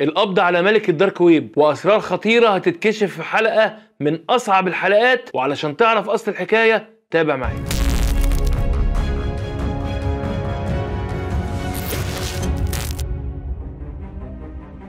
القبض على ملك الدارك ويب واسرار خطيره هتتكشف في حلقه من اصعب الحلقات، وعلشان تعرف اصل الحكايه تابع معايا.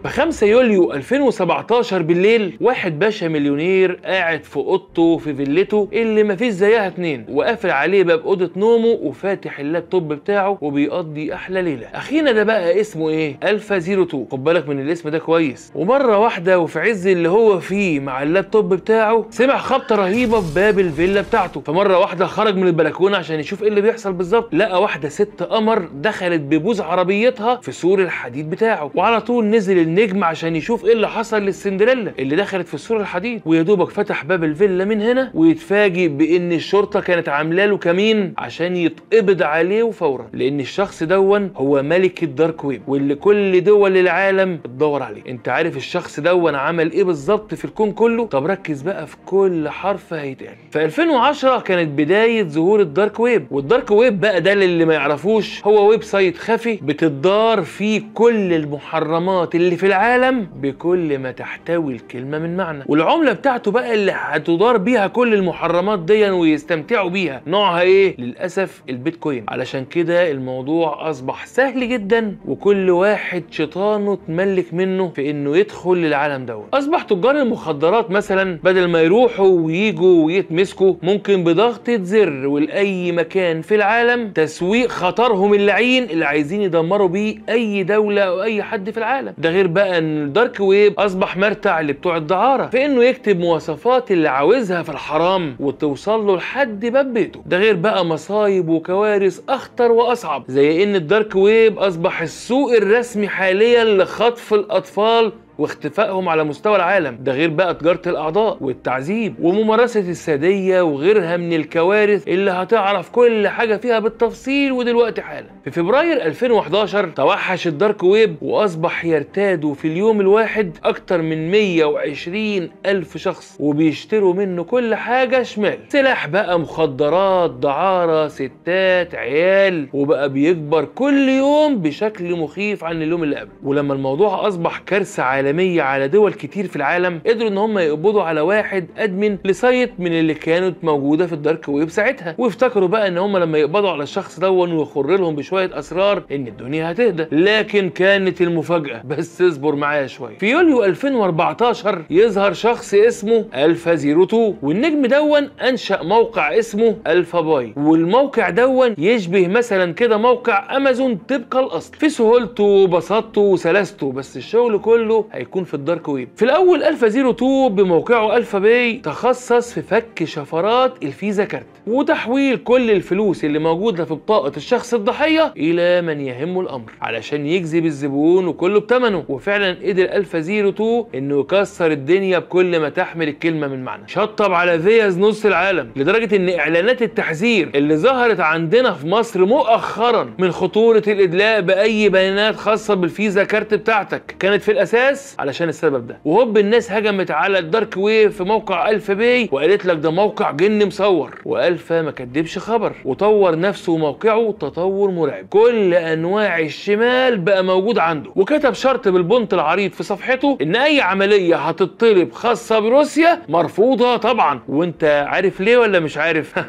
في 5 يوليو 2017 بالليل، واحد باشا مليونير قاعد في اوضته في فيلته اللي مفيش زيها اتنين، وقافل عليه باب اوضه نومه وفاتح اللابتوب بتاعه وبيقضي احلى ليله. اخينا ده بقى اسمه ايه؟ الفا 02. خد بالك من الاسم ده كويس. ومره واحده وفي عز اللي هو فيه مع اللابتوب بتاعه سمع خبطه رهيبه في باب الفيلا بتاعته، فمره واحده خرج من البلكونه عشان يشوف ايه اللي بيحصل بالظبط. لقى واحده ست قمر دخلت ببوز عربيتها في سور الحديد بتاعه، وعلى طول نزل النجم عشان يشوف ايه اللي حصل للسندريلا اللي دخلت في السور الحديد. ويا دوبك فتح باب الفيلا من هنا ويتفاجئ بان الشرطه كانت عامله له كمين عشان يتقبض عليه فورا، لان الشخص دون هو ملك الدارك ويب واللي كل دول العالم بتدور عليه. انت عارف الشخص دون عمل ايه بالظبط في الكون كله؟ طب ركز بقى في كل حرف هيتقال. في 2010 كانت بدايه ظهور الدارك ويب، والدارك ويب بقى ده اللي ما يعرفوش هو ويب سايت خفي بتدار فيه كل المحرمات اللي في العالم بكل ما تحتوي الكلمة من معنى، والعملة بتاعته بقى اللي هتدار بيها كل المحرمات دي ويستمتعوا بيها نوعها ايه؟ للأسف البيتكوين. علشان كده الموضوع أصبح سهل جدا، وكل واحد شيطانه اتملك منه في انه يدخل للعالم دوت. أصبح تجار المخدرات مثلا بدل ما يروحوا ويجوا ويتمسكوا، ممكن بضغطة زر ولأي مكان في العالم تسويق خطرهم اللعين اللي عايزين يدمروا بيه أي دولة أو أي حد في العالم. ده غير بقى ان الدارك ويب اصبح مرتع لبتوع الدعاره في انه يكتب مواصفات اللي عاوزها في الحرام وتوصل له لحد باب بيته. ده غير بقى مصايب وكوارث اخطر واصعب، زي ان الدارك ويب اصبح السوق الرسمي حاليا لخطف الاطفال واختفائهم على مستوى العالم. ده غير بقى تجارة الأعضاء والتعذيب وممارسة السادية وغيرها من الكوارث اللي هتعرف كل حاجة فيها بالتفصيل ودلوقتي حالا. في فبراير 2011 توحش الدارك ويب وأصبح يرتاد في اليوم الواحد أكتر من 120 ألف شخص، وبيشتروا منه كل حاجة شمال، سلاح بقى، مخدرات، دعارة، ستات، عيال، وبقى بيكبر كل يوم بشكل مخيف عن اليوم اللي قبله. ولما الموضوع أصبح كارثة عالمية على دول كتير في العالم، قدروا ان هم يقبضوا على واحد ادمن لسايت من اللي كانت موجوده في الدارك ويب ساعتها، وافتكروا بقى ان هم لما يقبضوا على الشخص دون ويخر لهم بشويه اسرار ان الدنيا هتهدى. لكن كانت المفاجاه، بس اصبر معايا شويه. في يوليو 2014 يظهر شخص اسمه الفا 02، والنجم دون انشا موقع اسمه الفا باي، والموقع دون يشبه مثلا كده موقع امازون طبق الاصل في سهولته وبساطته وسلاسته، بس الشغل كله هيكون في الدارك ويب. في الاول الفا 02 بموقعه الفا باي تخصص في فك شفرات الفيزا كارت وتحويل كل الفلوس اللي موجوده في بطاقه الشخص الضحيه الى من يهمه الامر علشان يجذب الزبون وكله بثمنه. وفعلا قدر الفا 02 انه يكسر الدنيا بكل ما تحمل الكلمه من معنى. شطب على فيز نص العالم لدرجه ان اعلانات التحذير اللي ظهرت عندنا في مصر مؤخرا من خطوره الادلاء باي بيانات خاصه بالفيزا كارت بتاعتك كانت في الاساس علشان السبب ده. وهوب الناس هجمت على الدارك ويب في موقع الفا باي وقالت لك ده موقع جن مصور، والفا ما كدبش خبر وطور نفسه وموقعه تطور مرعب. كل انواع الشمال بقى موجود عنده، وكتب شرط بالبنط العريض في صفحته ان اي عمليه هتطلب خاصه بروسيا مرفوضه طبعا. وانت عارف ليه ولا مش عارف؟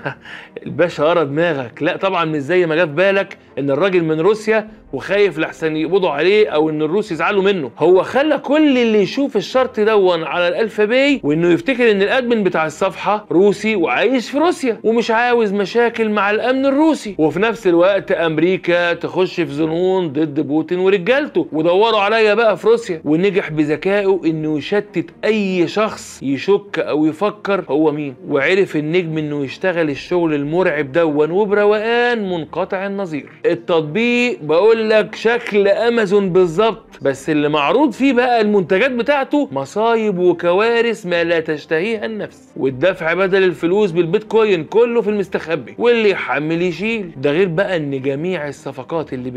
الباشا قرا دماغك. لا طبعا مش زي ما جه في بالك ان الراجل من روسيا وخايف لحسن يقبضوا عليه او ان الروس يزعلوا منه. هو خلى كل اللي يشوف الشرط دون على الالفا باي وانه يفتكر ان الادمن بتاع الصفحه روسي وعايش في روسيا ومش عاوز مشاكل مع الامن الروسي، وفي نفس الوقت امريكا تخش في ظنون ضد بوتين ورجالته ودوروا عليا بقى في روسيا. ونجح بذكائه انه يشتت اي شخص يشك او يفكر هو مين، وعرف النجم انه يشتغل الشغل المرعب دون وبروقان منقطع النظير. التطبيق بقول لك شكل امازون بالظبط، بس اللي معروض فيه بقى المنتجات بتاعته مصايب وكوارث ما لا تشتهيها النفس، والدفع بدل الفلوس بالبيتكوين كله في المستخبي، واللي يحمل يشيل. ده غير بقى ان جميع الصفقات اللي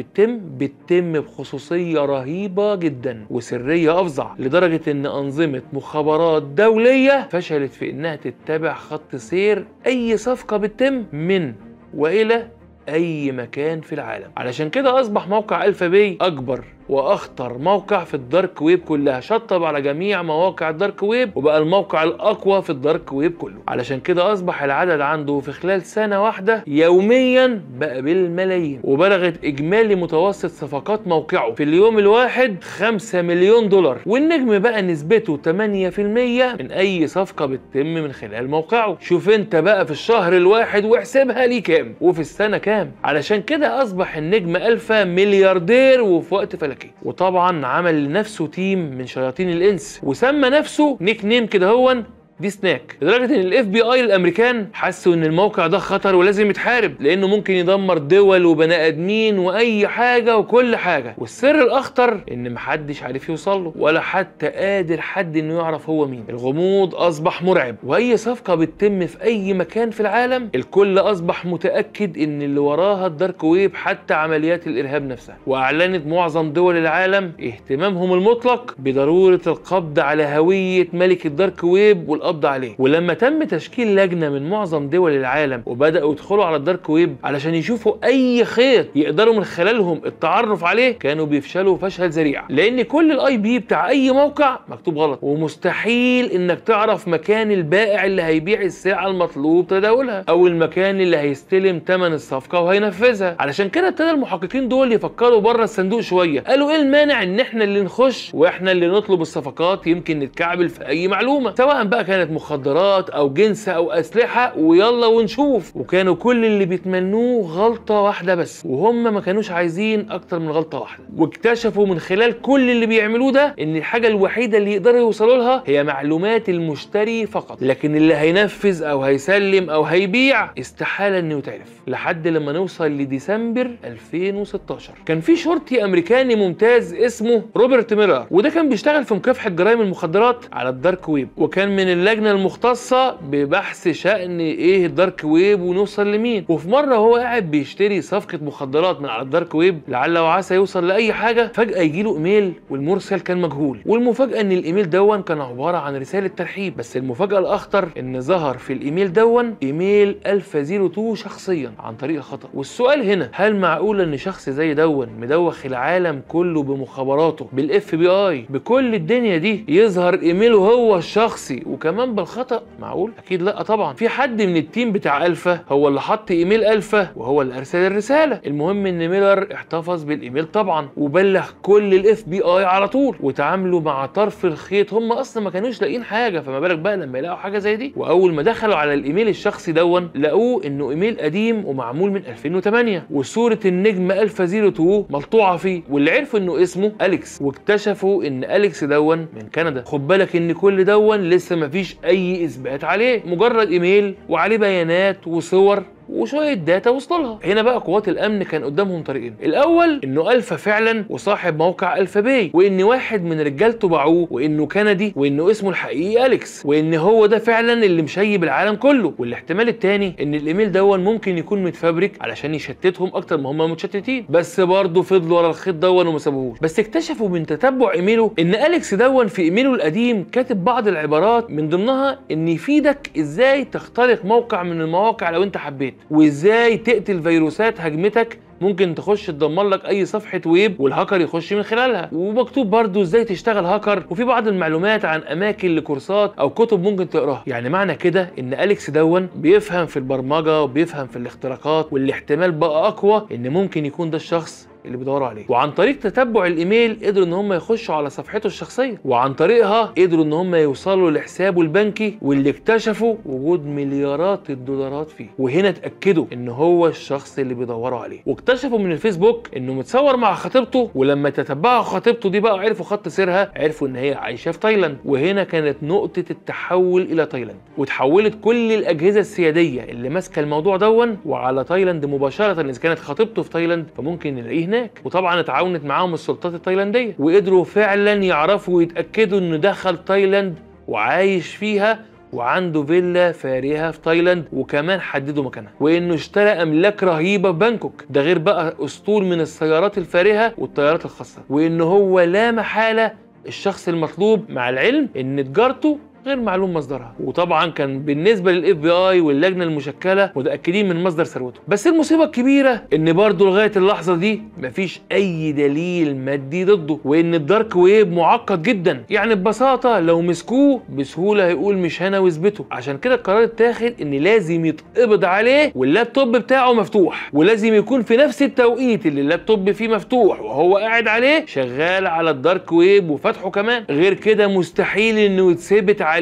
بتتم بخصوصية رهيبة جدا وسرية افظع، لدرجة ان انظمة مخابرات دولية فشلت في انها تتبع خط سير اي صفقة بتتم من والى اي مكان في العالم. علشان كده اصبح موقع الفا باي اكبر واخطر موقع في الدارك ويب كلها، شطب على جميع مواقع الدارك ويب وبقى الموقع الاقوى في الدارك ويب كله. علشان كده اصبح العدد عنده في خلال سنة واحدة يوميا بقى بالملايين، وبلغت اجمالي متوسط صفقات موقعه في اليوم الواحد 5 مليون دولار، والنجم بقى نسبته 8% من اي صفقة بتتم من خلال موقعه. شوف انت بقى في الشهر الواحد واحسبها ليه كام وفي السنة كام. علشان كده اصبح النجم الفا ملياردير وفي وقت فلكي، وطبعا عمل لنفسه تيم من شياطين الانس وسمى نفسه نيك نيم كده هون دي سناك، لدرجه ان الاف بي اي الامريكان حسوا ان الموقع ده خطر ولازم يتحارب، لانه ممكن يدمر دول وبني ادمين واي حاجه وكل حاجه. والسر الاخطر ان محدش عارف يوصل له ولا حتى قادر حد انه يعرف هو مين. الغموض اصبح مرعب، واي صفقه بتتم في اي مكان في العالم الكل اصبح متاكد ان اللي وراها الدارك ويب، حتى عمليات الارهاب نفسها. واعلنت معظم دول العالم اهتمامهم المطلق بضروره القبض على هويه ملك الدارك ويب القبض عليه. ولما تم تشكيل لجنه من معظم دول العالم وبداوا يدخلوا على الدارك ويب علشان يشوفوا اي خيط يقدروا من خلالهم التعرف عليه، كانوا بيفشلوا فشل ذريع، لان كل الاي بي بتاع اي موقع مكتوب غلط، ومستحيل انك تعرف مكان البائع اللي هيبيع السلعه المطلوب تداولها او المكان اللي هيستلم ثمن الصفقه وهينفذها. علشان كده ابتدى المحققين دول يفكروا بره الصندوق شويه، قالوا ايه المانع ان احنا اللي نخش واحنا اللي نطلب الصفقات، يمكن نتكعبل في اي معلومه سواء بقى كانت مخدرات او جنس او اسلحه ويلا ونشوف. وكانوا كل اللي بيتمنوه غلطه واحده بس، وهم ما كانوش عايزين اكتر من غلطه واحده. واكتشفوا من خلال كل اللي بيعملوه ده ان الحاجه الوحيده اللي يقدروا يوصلوا لها هي معلومات المشتري فقط، لكن اللي هينفذ او هيسلم او هيبيع استحاله انه يتعرف. لحد لما نوصل لديسمبر 2016 كان في شرطي امريكاني ممتاز اسمه روبرت ميلر، وده كان بيشتغل في مكافحه جرائم المخدرات على الدارك ويب، وكان من اللجنه المختصه ببحث شأن ايه الدارك ويب ونوصل لمين. وفي مره وهو قاعد بيشتري صفقه مخدرات من على الدارك ويب لعل وعسى يوصل لاي حاجه، فجاه يجيله ايميل والمرسل كان مجهول، والمفاجاه ان الايميل دون كان عباره عن رساله ترحيب. بس المفاجاه الاخطر ان ظهر في الايميل دون ايميل الفا 02 شخصيا عن طريق الخطا. والسؤال هنا، هل معقول ان شخص زي دون مدوخ العالم كله بمخابراته بالاف بي اي بكل الدنيا دي يظهر ايميله هو الشخصي وكمان بالخطا؟ معقول؟ اكيد لا طبعا. في حد من التيم بتاع الفا هو اللي حط ايميل الفا وهو اللي ارسل الرساله. المهم ان ميلر احتفظ بالايميل طبعا وبلغ كل الاف بي اي على طول، وتعاملوا مع طرف الخيط. هم اصلا ما كانوش لاقيين حاجه، فما بالك بقى لما يلاقوا حاجه زي دي. واول ما دخلوا على الايميل الشخصي دون لقوه انه ايميل قديم ومعمول من 2008 وصوره النجم الفا 02 ملطوعه فيه، واللي عرفوا انه اسمه اليكس، واكتشفوا ان اليكس دون من كندا. خد بالك ان كل دون لسه ما فيش اي اثبات عليه، مجرد ايميل وعليه بيانات وصور وشويه داتا وصلوا لها. هنا بقى قوات الامن كان قدامهم طريقين، الاول انه الفا فعلا وصاحب موقع الفا باي، وان واحد من رجالته باعوه، وانه كندي، وانه اسمه الحقيقي اليكس، وان هو ده فعلا اللي مشيب العالم كله. والاحتمال الثاني ان الايميل دون ممكن يكون متفبرك علشان يشتتهم اكتر ما هم متشتتين، بس برضه فضلوا ورا الخيط دون وما سابوهوش. بس اكتشفوا من تتبع ايميله ان اليكس دون في ايميله القديم كاتب بعض العبارات من ضمنها ان يفيدك ازاي تخترق موقع من المواقع لو انت حبيت، وازاي تقتل فيروسات هجمتك ممكن تخش تدمر لك اي صفحه ويب والهاكر يخش من خلالها، ومكتوب برضو ازاي تشتغل هاكر، وفي بعض المعلومات عن اماكن لكورسات او كتب ممكن تقراها. يعني معنى كده ان اليكس دون بيفهم في البرمجه وبيفهم في الاختراقات، والاحتمال بقى اقوى ان ممكن يكون ده الشخص اللي بيدوروا عليه. وعن طريق تتبع الايميل قدروا ان هم يخشوا على صفحته الشخصيه، وعن طريقها قدروا ان هم يوصلوا لحسابه البنكي واللي اكتشفوا وجود مليارات الدولارات فيه. وهنا اتاكدوا ان هو الشخص اللي بيدوروا عليه، واكتشفوا من الفيسبوك انه متصور مع خطيبته. ولما تتبعوا خطيبته دي بقى عرفوا خط سيرها، عرفوا ان هي عايشه في تايلاند. وهنا كانت نقطه التحول الى تايلاند، وتحولت كل الاجهزه السياديه اللي ماسكه الموضوع دون وعلى تايلاند مباشره. اذا كانت خطيبته في تايلاند فممكن نلاقيه هناك. وطبعا اتعاونت معاهم السلطات التايلانديه وقدروا فعلا يعرفوا ويتاكدوا انه دخل تايلاند وعايش فيها وعنده فيلا فارهه في تايلاند، وكمان حددوا مكانها، وانه اشترى املاك رهيبه في بانكوك، ده غير بقى اسطول من السيارات الفارهه والطيارات الخاصه. وانه هو لا محاله الشخص المطلوب، مع العلم ان تجارته غير معلوم مصدرها. وطبعا كان بالنسبه للاف بي اي واللجنه المشكله متاكدين من مصدر ثروته. بس المصيبه الكبيره ان برضه لغايه اللحظه دي مفيش اي دليل مادي ضده، وان الدارك ويب معقد جدا. يعني ببساطه لو مسكوه بسهوله هيقول مش هنا واثبته. عشان كده القرار اتاخد ان لازم يتقبض عليه واللابتوب بتاعه مفتوح، ولازم يكون في نفس التوقيت اللي اللابتوب فيه مفتوح وهو قاعد عليه شغال على الدارك ويب وفتحه كمان. غير كده مستحيل انه يتثبت عليه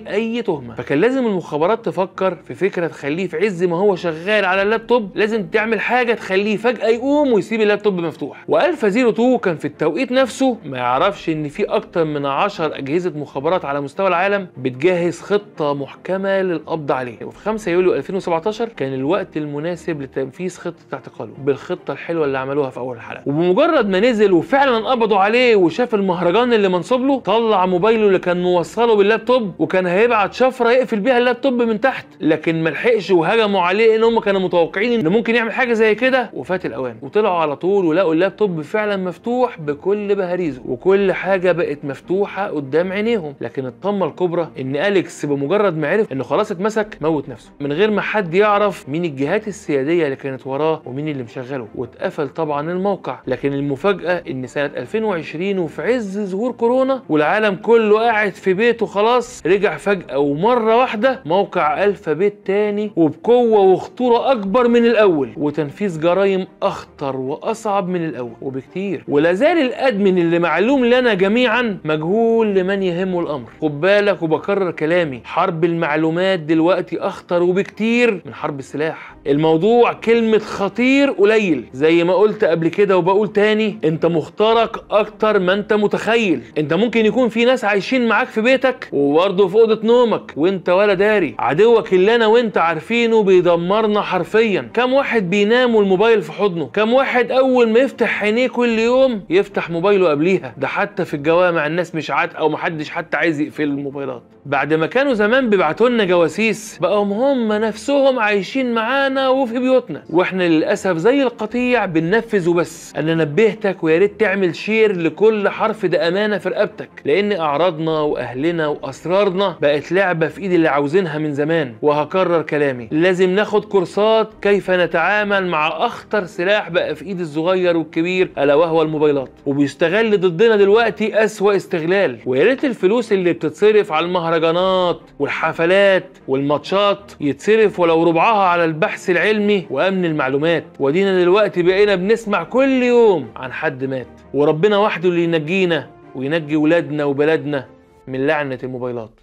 اي تهمه. فكان لازم المخابرات تفكر في فكره تخليه في عز ما هو شغال على اللابتوب لازم تعمل حاجه تخليه فجاه يقوم ويسيب اللابتوب مفتوح. والفا 02 كان في التوقيت نفسه ما يعرفش ان في اكتر من 10 اجهزه مخابرات على مستوى العالم بتجهز خطه محكمه للقبض عليه. وفي 5 يوليو 2017 كان الوقت المناسب لتنفيذ خطه اعتقاله بالخطه الحلوه اللي عملوها في اول الحلقه. وبمجرد ما نزل وفعلا قبضوا عليه وشاف المهرجان اللي منصوب له، طلع موبايله اللي كان موصله باللابتوب وكان هيبعت شفره يقفل بيها اللابتوب من تحت، لكن ما لحقش وهجموا عليه ان هم كانوا متوقعين انه ممكن يعمل حاجه زي كده، وفات الاوان وطلعوا على طول ولقوا اللابتوب فعلا مفتوح بكل بهاريزه وكل حاجه بقت مفتوحه قدام عينيهم. لكن الطمه الكبرى ان اليكس بمجرد ما عرف انه خلاص اتمسك موت نفسه من غير ما حد يعرف مين الجهات السياديه اللي كانت وراه ومين اللي مشغله، واتقفل طبعا الموقع. لكن المفاجاه ان سنه 2020 وفي عز ظهور كورونا والعالم كله قاعد في بيته خلاص، رجع فجاه ومره واحده موقع الفا بيت تاني وبقوه وخطوره اكبر من الاول، وتنفيذ جرائم اخطر واصعب من الاول وبكتير. ولا زال الادمن اللي معلوم لنا جميعا مجهول لمن يهمه الامر. خد بالك وبكرر كلامي، حرب المعلومات دلوقتي اخطر وبكتير من حرب السلاح. الموضوع كلمه خطير قليل، زي ما قلت قبل كده وبقول تاني، انت مخترق اكتر ما انت متخيل. انت ممكن يكون في ناس عايشين معاك في بيتك وبرضه في اوضه نومك وانت ولا داري. عدوك اللي انا وانت عارفينه بيدمرنا حرفيا. كم واحد بينام والموبايل في حضنه؟ كم واحد اول ما يفتح عينيه كل يوم يفتح موبايله قبليها؟ ده حتى في الجوامع الناس مش او محدش حتى عايز يقفل الموبايلات. بعد ما كانوا زمان بيبعتوا لنا جواسيس بقوا هم نفسهم عايشين معانا وفي بيوتنا، واحنا للاسف زي القطيع بننفذ وبس. انا نبهتك ويا ريت تعمل شير لكل حرف، ده امانه في رقبتك، لان اعراضنا واهلنا واسرارنا بقت لعبه في ايد اللي عاوزينها من زمان. وهكرر كلامي، لازم ناخد كورسات كيف نتعامل مع اخطر سلاح بقى في ايد الصغير والكبير الا وهو الموبايلات، وبيستغل ضدنا دلوقتي اسوأ استغلال. ويا ريت الفلوس اللي بتتصرف على المهرجانات والحفلات والماتشات يتصرف ولو ربعها على البحث العلمي وامن المعلومات. ودينا دلوقتي بقينا بنسمع كل يوم عن حد مات، وربنا وحده اللي ينجينا وينجي ولادنا وبلدنا من لعنة الموبايلات.